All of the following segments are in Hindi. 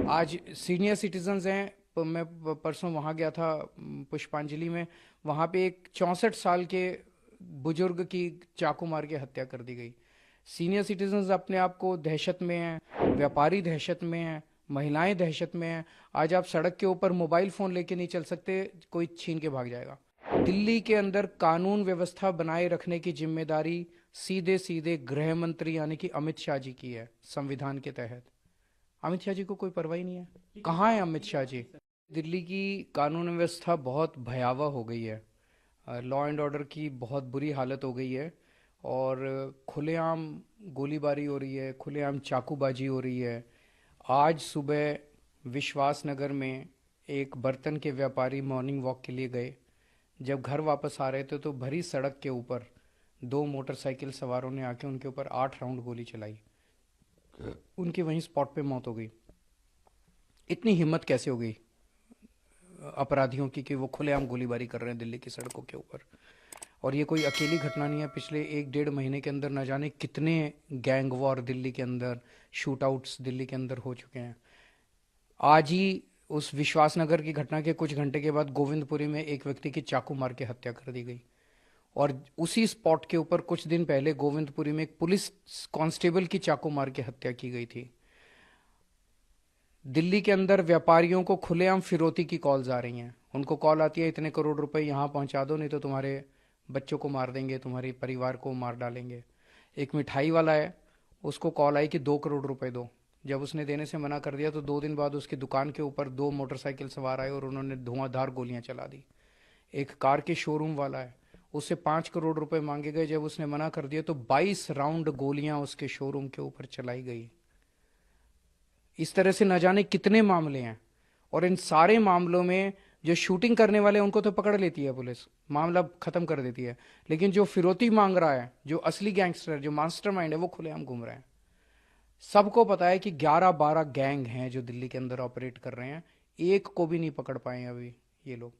आज सीनियर सिटीजन्स हैं। मैं परसों वहाँ गया था, पुष्पांजलि में। वहाँ पे एक 64 साल के बुजुर्ग की चाकू मार के हत्या कर दी गई। सीनियर सिटीजन्स अपने आप को दहशत में हैं, व्यापारी दहशत में हैं, महिलाएं दहशत में हैं। आज आप सड़क के ऊपर मोबाइल फ़ोन लेके नहीं चल सकते, कोई छीन के भाग जाएगा। दिल्ली के अंदर कानून व्यवस्था बनाए रखने की जिम्मेदारी सीधे सीधे गृह मंत्री यानी कि अमित शाह जी की है, संविधान के तहत। अमित शाह जी को कोई परवाह ही नहीं है। कहाँ है अमित शाह जी? दिल्ली की कानून व्यवस्था बहुत भयावह हो गई है। लॉ एंड ऑर्डर की बहुत बुरी हालत हो गई है। और खुलेआम गोलीबारी हो रही है, खुलेआम चाकूबाजी हो रही है। आज सुबह विश्वास नगर में एक बर्तन के व्यापारी मॉर्निंग वॉक के लिए गए। जब घर वापस आ रहे थे तो भरी सड़क के ऊपर दो मोटरसाइकिल सवारों ने आके उनके ऊपर 8 राउंड गोली चलाई। उनकी वहीं स्पॉट पे मौत हो गई। इतनी हिम्मत कैसे हो गई अपराधियों की कि वो खुलेआम गोलीबारी कर रहे हैं दिल्ली की सड़कों के ऊपर। और ये कोई अकेली घटना नहीं है। पिछले 1 डेढ़ महीने के अंदर न जाने कितने गैंग वॉर दिल्ली के अंदर, शूट आउट्स दिल्ली के अंदर हो चुके हैं। आज ही उस विश्वासनगर की घटना के कुछ घंटे के बाद गोविंदपुरी में एक व्यक्ति की चाकू मार के हत्या कर दी गई। और उसी स्पॉट के ऊपर कुछ दिन पहले गोविंदपुरी में एक पुलिस कांस्टेबल की चाकू मार के हत्या की गई थी। दिल्ली के अंदर व्यापारियों को खुलेआम फिरौती की कॉल्स आ रही हैं। उनको कॉल आती है, इतने करोड़ रुपए यहाँ पहुँचा दो, नहीं तो तुम्हारे बच्चों को मार देंगे, तुम्हारे परिवार को मार डालेंगे। एक मिठाई वाला है, उसको कॉल आई कि 2 करोड़ रुपए दो। जब उसने देने से मना कर दिया तो 2 दिन बाद उसकी दुकान के ऊपर दो मोटरसाइकिल सवार आए और उन्होंने धुआंधार गोलियां चला दी। एक कार के शोरूम वाला है, उससे 5 करोड़ रुपए मांगे गए। जब उसने मना कर दिया तो 22 राउंड गोलियां उसके शोरूम के ऊपर चलाई गई। इस तरह से न जाने कितने मामले हैं। और इन सारे मामलों में जो शूटिंग करने वाले हैं उनको तो पकड़ लेती है पुलिस, मामला खत्म कर देती है। लेकिन जो फिरौती मांग रहा है, जो असली गैंगस्टर, जो मास्टरमाइंड है, वो खुलेआम घूम रहा है। सबको पता है कि 11-12 गैंग हैं जो दिल्ली के अंदर ऑपरेट कर रहे हैं। एक को भी नहीं पकड़ पाए अभी ये लोग।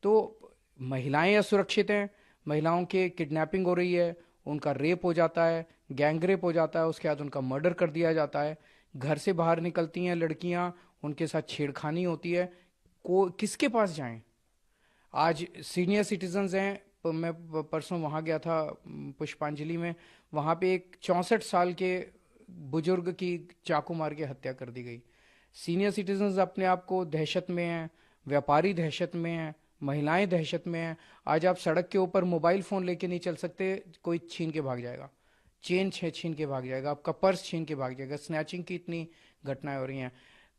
तो महिलाएं असुरक्षित हैं, महिलाओं के किडनैपिंग हो रही है, उनका रेप हो जाता है, गैंग रेप हो जाता है, उसके बाद उनका मर्डर कर दिया जाता है। घर से बाहर निकलती हैं लड़कियां, उनके साथ छेड़खानी होती है। को किसके पास जाएं? आज सीनियर सिटीजन्स हैं। मैं परसों वहाँ गया था, पुष्पांजलि में। वहाँ पे एक 64 साल के बुजुर्ग की चाकू मार के हत्या कर दी गई। सीनियर सिटीजन्स अपने आप को दहशत में हैं, व्यापारी दहशत में हैं, महिलाएं दहशत में हैं। आज आप सड़क के ऊपर मोबाइल फ़ोन लेके नहीं चल सकते, कोई छीन के भाग जाएगा। चेन छीन के भाग जाएगा, आपका पर्स छीन के भाग जाएगा। स्नैचिंग की इतनी घटनाएं हो रही हैं।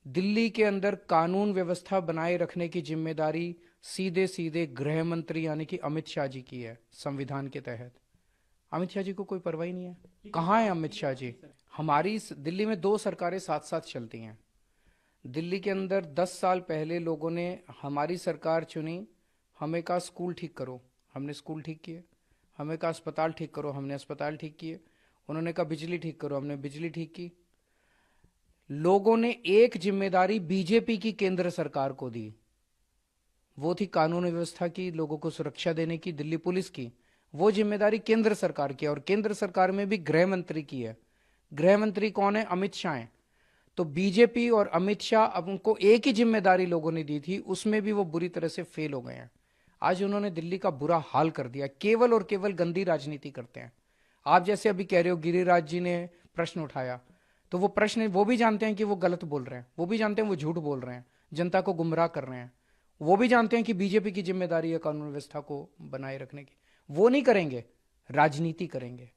दिल्ली के अंदर कानून व्यवस्था बनाए रखने की जिम्मेदारी सीधे सीधे गृह मंत्री यानी कि अमित शाह जी की है, संविधान के तहत। अमित शाह जी को कोई परवाह ही नहीं है। कहाँ है अमित शाह जी? दिल्ली में दो सरकारें साथ साथ चलती हैं। दिल्ली के अंदर 10 साल पहले लोगों ने हमारी सरकार चुनी। हमें कहा स्कूल ठीक करो, हमने स्कूल ठीक किए। हमें कहा अस्पताल ठीक करो, हमने अस्पताल ठीक किए। उन्होंने कहा बिजली ठीक करो, हमने बिजली ठीक की। लोगों ने एक जिम्मेदारी बीजेपी की केंद्र सरकार को दी, वो थी कानून व्यवस्था की, लोगों को सुरक्षा देने की, दिल्ली पुलिस की। वो जिम्मेदारी केंद्र सरकार की है और केंद्र सरकार में भी गृह मंत्री की है। गृह मंत्री कौन है? अमित शाह है। तो बीजेपी और अमित शाह, अब उनको एक ही जिम्मेदारी लोगों ने दी थी, उसमें भी वो बुरी तरह से फेल हो गए हैं। आज उन्होंने दिल्ली का बुरा हाल कर दिया। केवल और केवल गंदी राजनीति करते हैं। आप जैसे अभी कह रहे हो, गिरिराज जी ने प्रश्न उठाया, तो वो प्रश्न वो भी जानते हैं कि वो गलत बोल रहे हैं, वो भी जानते हैं वो झूठ बोल रहे हैं, जनता को गुमराह कर रहे हैं। वो भी जानते हैं कि बीजेपी की जिम्मेदारी है कानून व्यवस्था को बनाए रखने की। वो नहीं करेंगे, राजनीति करेंगे।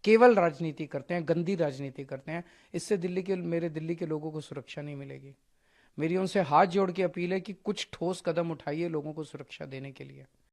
केवल राजनीति करते हैं, गंदी राजनीति करते हैं। इससे मेरे दिल्ली के लोगों को सुरक्षा नहीं मिलेगी। मेरी उनसे हाथ जोड़ के अपील है कि कुछ ठोस कदम उठाइए लोगों को सुरक्षा देने के लिए।